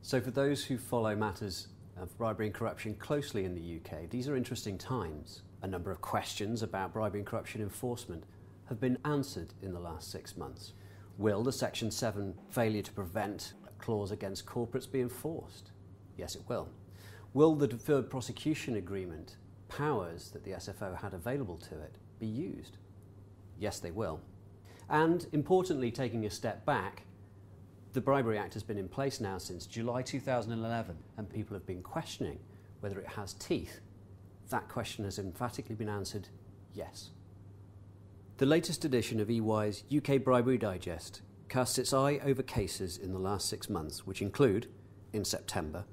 So for those who follow matters of bribery and corruption closely in the UK, these are interesting times. A number of questions about bribery and corruption enforcement have been answered in the last 6 months. Will the Section 7 failure to prevent clause against corporates be enforced? Yes, it will. Will the deferred prosecution agreement powers that the SFO had available to it be used? Yes, they will. And importantly, taking a step back, the Bribery Act has been in place now since July 2011, and people have been questioning whether it has teeth. That question has emphatically been answered, yes. The latest edition of EY's UK Bribery Digest casts its eye over cases in the last 6 months, which include, in September,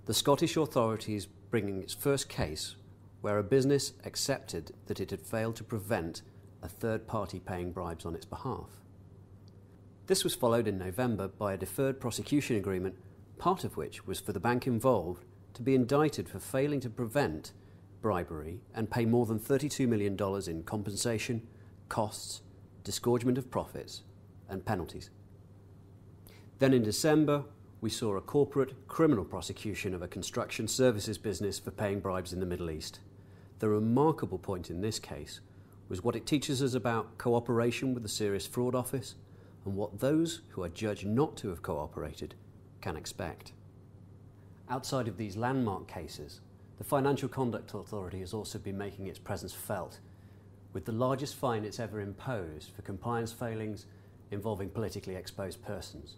the Scottish authorities bringing its first case where a business accepted that it had failed to prevent a third party paying bribes on its behalf. This was followed in November by a deferred prosecution agreement, part of which was for the bank involved to be indicted for failing to prevent bribery and pay more than $32 million in compensation, costs, disgorgement of profits and penalties. Then in December, we saw a corporate criminal prosecution of a construction services business for paying bribes in the Middle East. The remarkable point in this case was what it teaches us about cooperation with the Serious Fraud Office and what those who are judged not to have cooperated can expect. Outside of these landmark cases, the Financial Conduct Authority has also been making its presence felt, with the largest fine it's ever imposed for compliance failings involving politically exposed persons.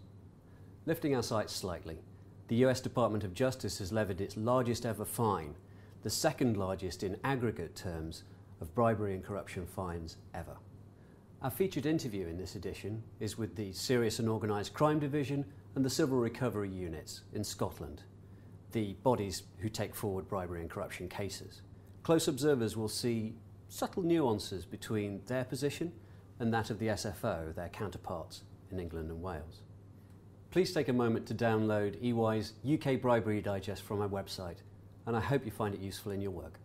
Lifting our sights slightly, the US Department of Justice has levied its largest ever fine, the second largest in aggregate terms of bribery and corruption fines ever. Our featured interview in this edition is with the Serious and Organised Crime Division and the Civil Recovery Units in Scotland, the bodies who take forward bribery and corruption cases. Close observers will see subtle nuances between their position and that of the SFO, their counterparts in England and Wales. Please take a moment to download EY's UK Bribery Digest from our website, and I hope you find it useful in your work.